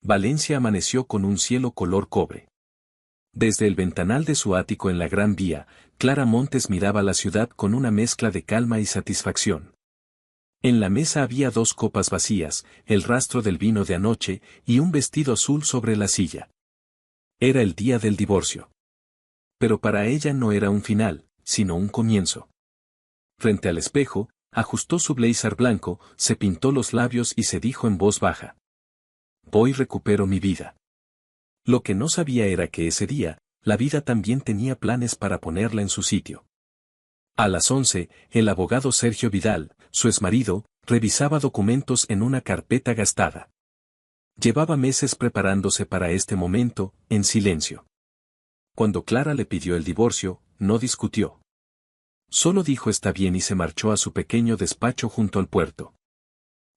Valencia amaneció con un cielo color cobre. Desde el ventanal de su ático en la Gran Vía, Clara Montes miraba la ciudad con una mezcla de calma y satisfacción. En la mesa había 2 copas vacías, el rastro del vino de anoche, y un vestido azul sobre la silla. Era el día del divorcio. Pero para ella no era un final, sino un comienzo. Frente al espejo, ajustó su blazer blanco, se pintó los labios y se dijo en voz baja: «Voy, recupero mi vida». Lo que no sabía era que ese día, la vida también tenía planes para ponerla en su sitio. A las 11, el abogado Sergio Vidal, su exmarido, revisaba documentos en una carpeta gastada. Llevaba meses preparándose para este momento, en silencio. Cuando Clara le pidió el divorcio, no discutió. Solo dijo está bien y se marchó a su pequeño despacho junto al puerto.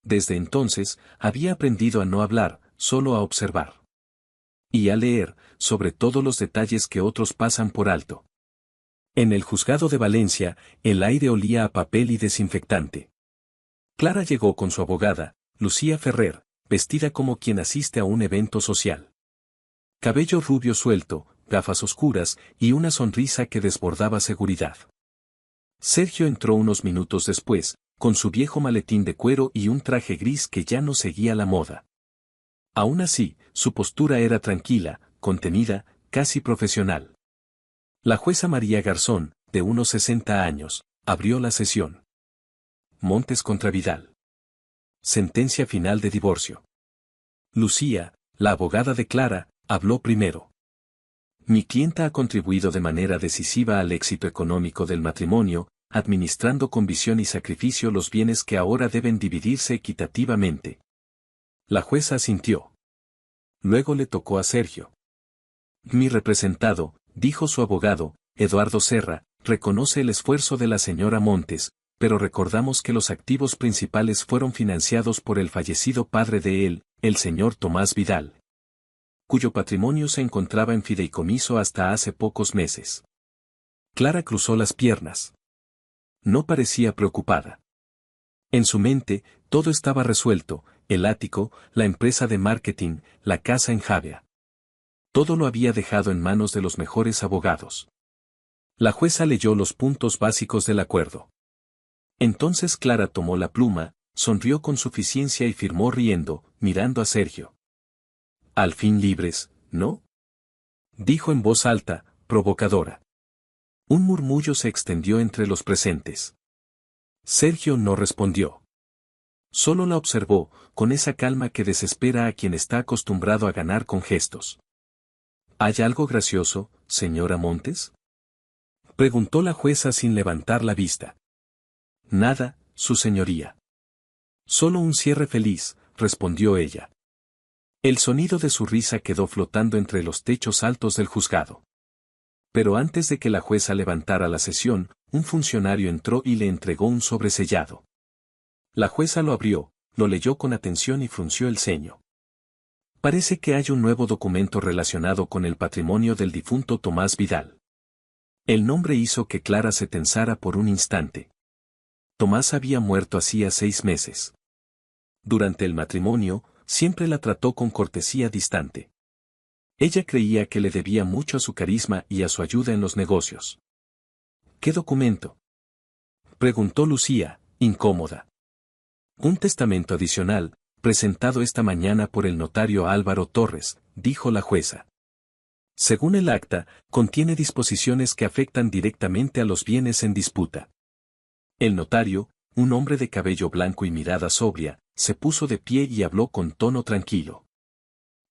Desde entonces, había aprendido a no hablar, solo a observar. Y a leer, sobre todo los detalles que otros pasan por alto. En el juzgado de Valencia, el aire olía a papel y desinfectante. Clara llegó con su abogada, Lucía Ferrer, vestida como quien asiste a un evento social. Cabello rubio suelto, gafas oscuras y una sonrisa que desbordaba seguridad. Sergio entró unos minutos después, con su viejo maletín de cuero y un traje gris que ya no seguía la moda. Aún así, su postura era tranquila, contenida, casi profesional. La jueza María Garzón, de unos 60 años, abrió la sesión. Montes contra Vidal. Sentencia final de divorcio. Lucía, la abogada de Clara, habló primero. Mi clienta ha contribuido de manera decisiva al éxito económico del matrimonio, administrando con visión y sacrificio los bienes que ahora deben dividirse equitativamente. La jueza asintió. Luego le tocó a Sergio. Mi representado, dijo su abogado, Eduardo Serra, reconoce el esfuerzo de la señora Montes, pero recordamos que los activos principales fueron financiados por el fallecido padre de él, el señor Tomás Vidal, cuyo patrimonio se encontraba en fideicomiso hasta hace pocos meses. Clara cruzó las piernas. No parecía preocupada. En su mente, todo estaba resuelto: el ático, la empresa de marketing, la casa en Javea. Todo lo había dejado en manos de los mejores abogados. La jueza leyó los puntos básicos del acuerdo. Entonces Clara tomó la pluma, sonrió con suficiencia y firmó riendo, mirando a Sergio. Al fin libres, ¿no?, dijo en voz alta, provocadora. Un murmullo se extendió entre los presentes. Sergio no respondió. Solo la observó, con esa calma que desespera a quien está acostumbrado a ganar con gestos. ¿Hay algo gracioso, señora Montes?, preguntó la jueza sin levantar la vista. Nada, su señoría. Solo un cierre feliz, respondió ella. El sonido de su risa quedó flotando entre los techos altos del juzgado. Pero antes de que la jueza levantara la sesión, un funcionario entró y le entregó un sobresellado. La jueza lo abrió, lo leyó con atención y frunció el ceño. Parece que hay un nuevo documento relacionado con el patrimonio del difunto Tomás Vidal. El nombre hizo que Clara se tensara por un instante. Tomás había muerto hacía 6 meses. Durante el matrimonio, siempre la trató con cortesía distante. Ella creía que le debía mucho a su carisma y a su ayuda en los negocios. ¿Qué documento?, preguntó Lucía, incómoda. Un testamento adicional, presentado esta mañana por el notario Álvaro Torres, dijo la jueza. Según el acta, contiene disposiciones que afectan directamente a los bienes en disputa. El notario, un hombre de cabello blanco y mirada sobria, se puso de pie y habló con tono tranquilo.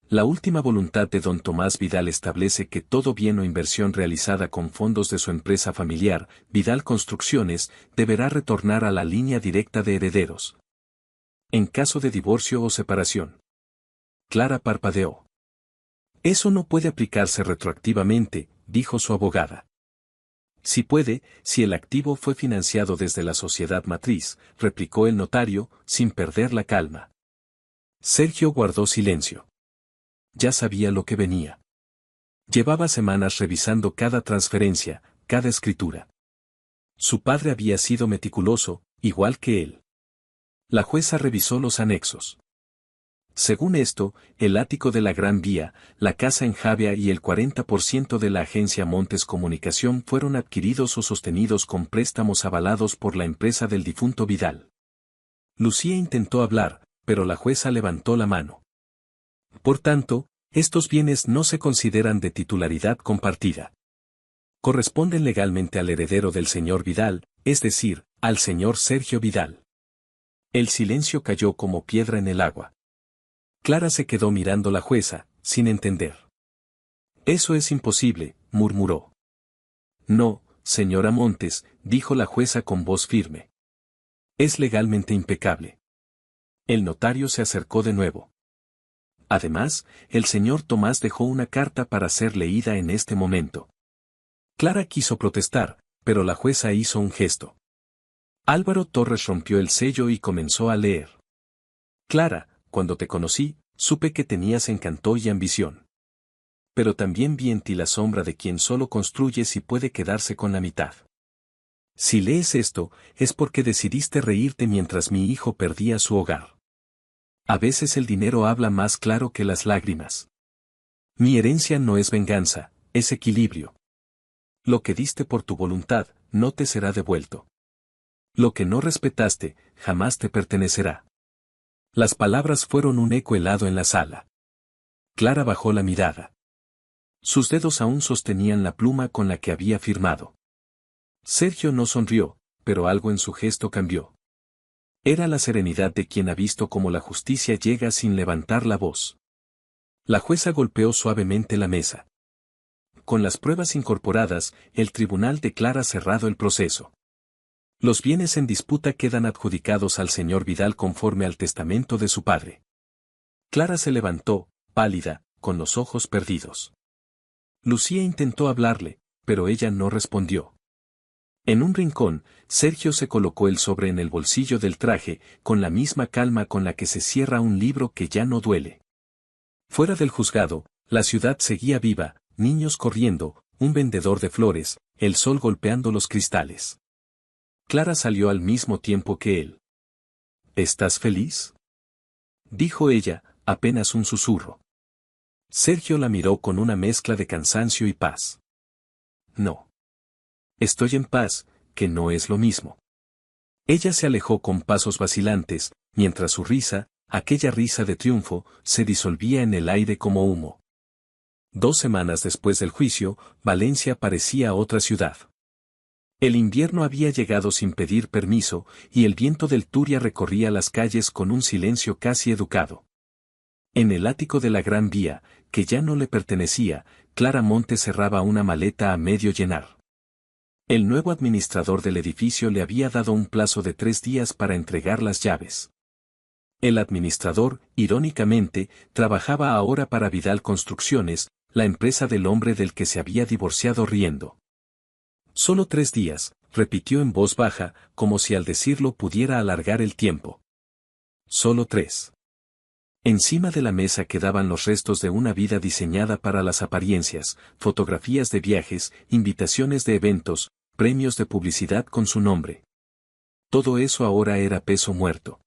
La última voluntad de don Tomás Vidal establece que todo bien o inversión realizada con fondos de su empresa familiar, Vidal Construcciones, deberá retornar a la línea directa de herederos. En caso de divorcio o separación. Clara parpadeó. Eso no puede aplicarse retroactivamente, dijo su abogada. Sí puede, si el activo fue financiado desde la sociedad matriz, replicó el notario, sin perder la calma. Sergio guardó silencio. Ya sabía lo que venía. Llevaba semanas revisando cada transferencia, cada escritura. Su padre había sido meticuloso, igual que él. La jueza revisó los anexos. Según esto, el ático de la Gran Vía, la casa en Javea y el 40% de la agencia Montes Comunicación fueron adquiridos o sostenidos con préstamos avalados por la empresa del difunto Vidal. Lucía intentó hablar, pero la jueza levantó la mano. Por tanto, estos bienes no se consideran de titularidad compartida. Corresponden legalmente al heredero del señor Vidal, es decir, al señor Sergio Vidal. El silencio cayó como piedra en el agua. Clara se quedó mirando a la jueza, sin entender. Eso es imposible, murmuró. No, señora Montes, dijo la jueza con voz firme. Es legalmente impecable. El notario se acercó de nuevo. Además, el señor Tomás dejó una carta para ser leída en este momento. Clara quiso protestar, pero la jueza hizo un gesto. Álvaro Torres rompió el sello y comenzó a leer. Clara, cuando te conocí, supe que tenías encanto y ambición. Pero también vi en ti la sombra de quien solo construye si puede quedarse con la mitad. Si lees esto, es porque decidiste reírte mientras mi hijo perdía su hogar. A veces el dinero habla más claro que las lágrimas. Mi herencia no es venganza, es equilibrio. Lo que diste por tu voluntad, no te será devuelto. Lo que no respetaste, jamás te pertenecerá. Las palabras fueron un eco helado en la sala. Clara bajó la mirada. Sus dedos aún sostenían la pluma con la que había firmado. Sergio no sonrió, pero algo en su gesto cambió. Era la serenidad de quien ha visto cómo la justicia llega sin levantar la voz. La jueza golpeó suavemente la mesa. Con las pruebas incorporadas, el tribunal declara cerrado el proceso. Los bienes en disputa quedan adjudicados al señor Vidal conforme al testamento de su padre. Clara se levantó, pálida, con los ojos perdidos. Lucía intentó hablarle, pero ella no respondió. En un rincón, Sergio se colocó el sobre en el bolsillo del traje, con la misma calma con la que se cierra un libro que ya no duele. Fuera del juzgado, la ciudad seguía viva, niños corriendo, un vendedor de flores, el sol golpeando los cristales. Clara salió al mismo tiempo que él. ¿Estás feliz?, dijo ella, apenas un susurro. Sergio la miró con una mezcla de cansancio y paz. No. Estoy en paz, que no es lo mismo. Ella se alejó con pasos vacilantes, mientras su risa, aquella risa de triunfo, se disolvía en el aire como humo. 2 semanas después del juicio, Valencia parecía otra ciudad. El invierno había llegado sin pedir permiso, y el viento del Turia recorría las calles con un silencio casi educado. En el ático de la Gran Vía, que ya no le pertenecía, Clara Montes cerraba una maleta a medio llenar. El nuevo administrador del edificio le había dado un plazo de 3 días para entregar las llaves. El administrador, irónicamente, trabajaba ahora para Vidal Construcciones, la empresa del hombre del que se había divorciado riendo. Solo 3 días, repitió en voz baja, como si al decirlo pudiera alargar el tiempo. Solo 3. Encima de la mesa quedaban los restos de una vida diseñada para las apariencias, fotografías de viajes, invitaciones de eventos, premios de publicidad con su nombre. Todo eso ahora era peso muerto.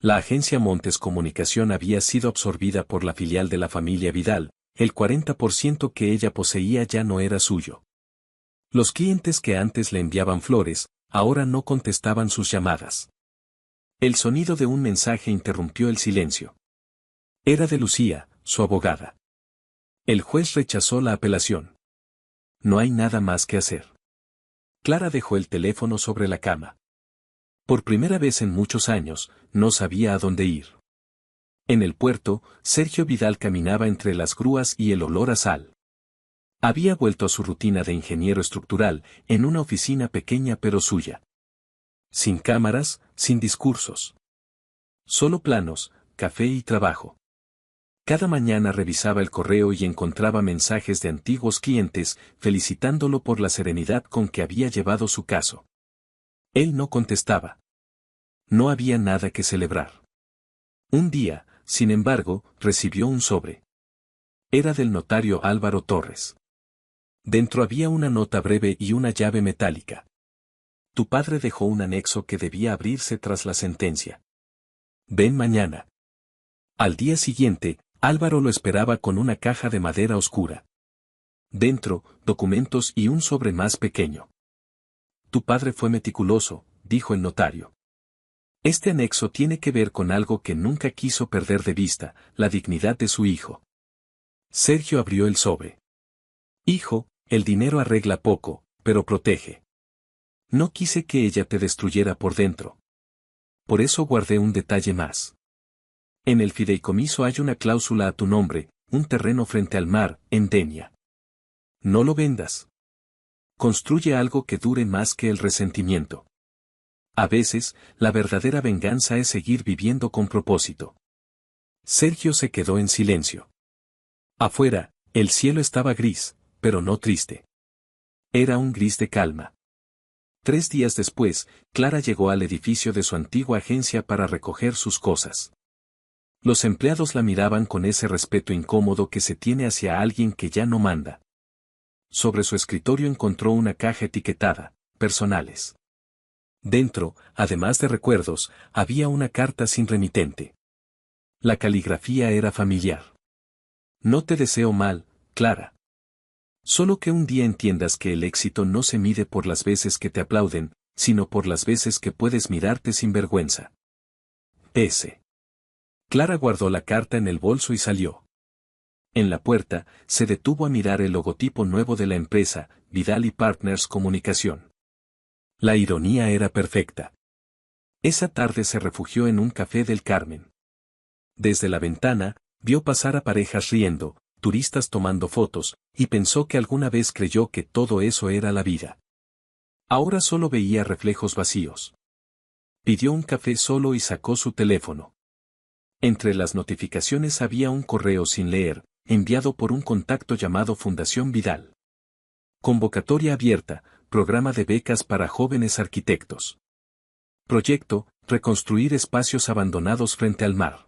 La agencia Montes Comunicación había sido absorbida por la filial de la familia Vidal, el 40% que ella poseía ya no era suyo. Los clientes que antes le enviaban flores, ahora no contestaban sus llamadas. El sonido de un mensaje interrumpió el silencio. Era de Lucía, su abogada. El juez rechazó la apelación. No hay nada más que hacer. Clara dejó el teléfono sobre la cama. Por primera vez en muchos años, no sabía a dónde ir. En el puerto, Sergio Vidal caminaba entre las grúas y el olor a sal. Había vuelto a su rutina de ingeniero estructural, en una oficina pequeña pero suya. Sin cámaras, sin discursos. Solo planos, café y trabajo. Cada mañana revisaba el correo y encontraba mensajes de antiguos clientes, felicitándolo por la serenidad con que había llevado su caso. Él no contestaba. No había nada que celebrar. Un día, sin embargo, recibió un sobre. Era del notario Álvaro Torres. Dentro había una nota breve y una llave metálica. Tu padre dejó un anexo que debía abrirse tras la sentencia. Ven mañana. Al día siguiente, Álvaro lo esperaba con una caja de madera oscura. Dentro, documentos y un sobre más pequeño. Tu padre fue meticuloso, dijo el notario. Este anexo tiene que ver con algo que nunca quiso perder de vista, la dignidad de su hijo. Sergio abrió el sobre. Hijo, el dinero arregla poco, pero protege. No quise que ella te destruyera por dentro. Por eso guardé un detalle más. En el fideicomiso hay una cláusula a tu nombre, un terreno frente al mar, en Denia. No lo vendas. Construye algo que dure más que el resentimiento. A veces, la verdadera venganza es seguir viviendo con propósito. Sergio se quedó en silencio. Afuera, el cielo estaba gris, pero no triste. Era un gris de calma. 3 días después, Clara llegó al edificio de su antigua agencia para recoger sus cosas. Los empleados la miraban con ese respeto incómodo que se tiene hacia alguien que ya no manda. Sobre su escritorio encontró una caja etiquetada, personales. Dentro, además de recuerdos, había una carta sin remitente. La caligrafía era familiar. No te deseo mal, Clara. Solo que un día entiendas que el éxito no se mide por las veces que te aplauden, sino por las veces que puedes mirarte sin vergüenza. S. Clara guardó la carta en el bolso y salió. En la puerta, se detuvo a mirar el logotipo nuevo de la empresa, Vidal y Partners Comunicación. La ironía era perfecta. Esa tarde se refugió en un café del Carmen. Desde la ventana, vio pasar a parejas riendo, turistas tomando fotos, y pensó que alguna vez creyó que todo eso era la vida. Ahora solo veía reflejos vacíos. Pidió un café solo y sacó su teléfono. Entre las notificaciones había un correo sin leer, enviado por un contacto llamado Fundación Vidal. Convocatoria abierta, programa de becas para jóvenes arquitectos. Proyecto, reconstruir espacios abandonados frente al mar.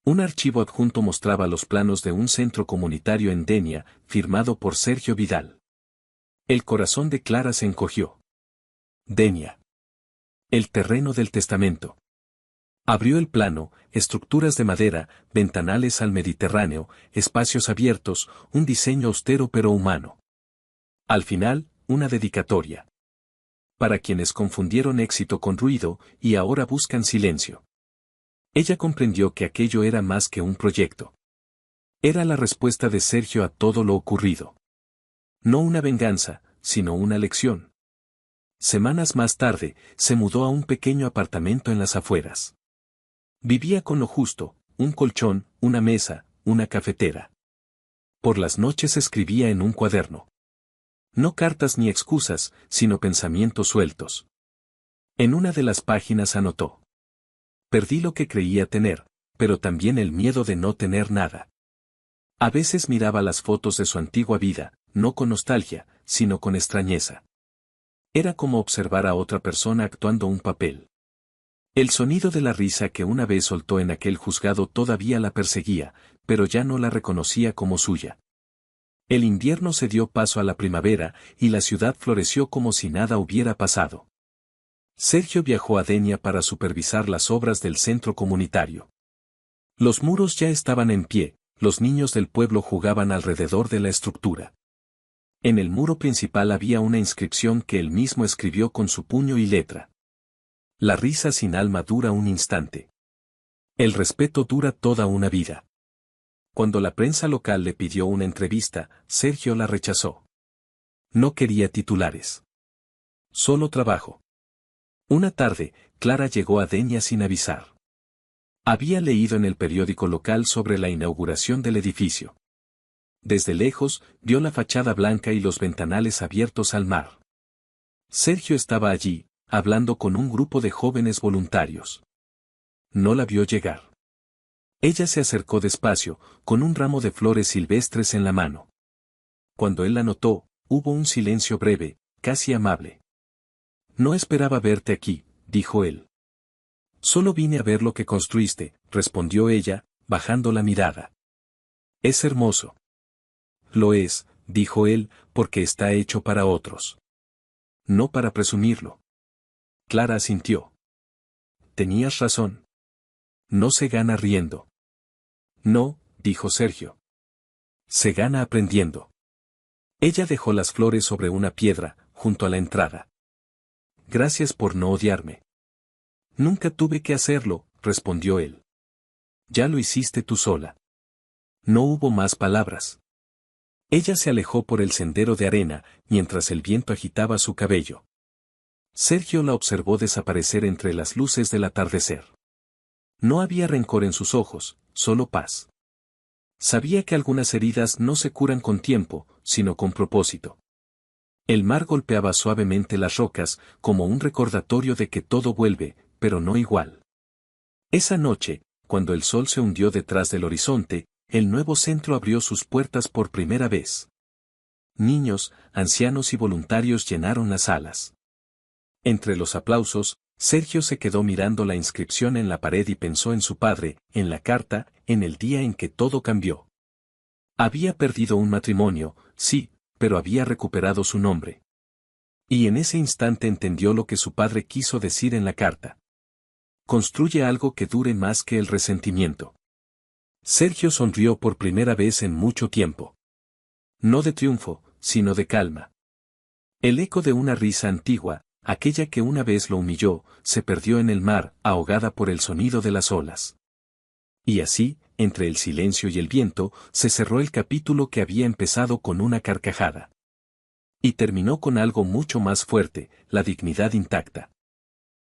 Un archivo adjunto mostraba los planos de un centro comunitario en Denia, firmado por Sergio Vidal. El corazón de Clara se encogió. Denia. El terreno del testamento. Abrió el plano, estructuras de madera, ventanales al Mediterráneo, espacios abiertos, un diseño austero pero humano. Al final, una dedicatoria. Para quienes confundieron éxito con ruido, y ahora buscan silencio. Ella comprendió que aquello era más que un proyecto. Era la respuesta de Sergio a todo lo ocurrido. No una venganza, sino una lección. Semanas más tarde, se mudó a un pequeño apartamento en las afueras. Vivía con lo justo, un colchón, una mesa, una cafetera. Por las noches escribía en un cuaderno. No cartas ni excusas, sino pensamientos sueltos. En una de las páginas anotó. Perdí lo que creía tener, pero también el miedo de no tener nada. A veces miraba las fotos de su antigua vida, no con nostalgia, sino con extrañeza. Era como observar a otra persona actuando un papel. El sonido de la risa que una vez soltó en aquel juzgado todavía la perseguía, pero ya no la reconocía como suya. El invierno se dio paso a la primavera, y la ciudad floreció como si nada hubiera pasado. Sergio viajó a Denia para supervisar las obras del centro comunitario. Los muros ya estaban en pie, los niños del pueblo jugaban alrededor de la estructura. En el muro principal había una inscripción que él mismo escribió con su puño y letra. La risa sin alma dura un instante. El respeto dura toda una vida. Cuando la prensa local le pidió una entrevista, Sergio la rechazó. No quería titulares. Solo trabajo. Una tarde, Clara llegó a Denia sin avisar. Había leído en el periódico local sobre la inauguración del edificio. Desde lejos, vio la fachada blanca y los ventanales abiertos al mar. Sergio estaba allí, hablando con un grupo de jóvenes voluntarios. No la vio llegar. Ella se acercó despacio, con un ramo de flores silvestres en la mano. Cuando él la notó, hubo un silencio breve, casi amable. No esperaba verte aquí, dijo él. Solo vine a ver lo que construiste, respondió ella, bajando la mirada. Es hermoso. Lo es, dijo él, porque está hecho para otros. No para presumirlo. Clara asintió. Tenías razón. No se gana riendo. No, dijo Sergio. Se gana aprendiendo. Ella dejó las flores sobre una piedra, junto a la entrada. Gracias por no odiarme. Nunca tuve que hacerlo, respondió él. Ya lo hiciste tú sola. No hubo más palabras. Ella se alejó por el sendero de arena, mientras el viento agitaba su cabello. Sergio la observó desaparecer entre las luces del atardecer. No había rencor en sus ojos, solo paz. Sabía que algunas heridas no se curan con tiempo, sino con propósito. El mar golpeaba suavemente las rocas, como un recordatorio de que todo vuelve, pero no igual. Esa noche, cuando el sol se hundió detrás del horizonte, el nuevo centro abrió sus puertas por primera vez. Niños, ancianos y voluntarios llenaron las salas. Entre los aplausos, Sergio se quedó mirando la inscripción en la pared y pensó en su padre, en la carta, en el día en que todo cambió. Había perdido un matrimonio, sí, pero había recuperado su nombre. Y en ese instante entendió lo que su padre quiso decir en la carta. Construye algo que dure más que el resentimiento. Sergio sonrió por primera vez en mucho tiempo. No de triunfo, sino de calma. El eco de una risa antigua, aquella que una vez lo humilló, se perdió en el mar, ahogada por el sonido de las olas. Y así, entre el silencio y el viento, se cerró el capítulo que había empezado con una carcajada. Y terminó con algo mucho más fuerte, la dignidad intacta.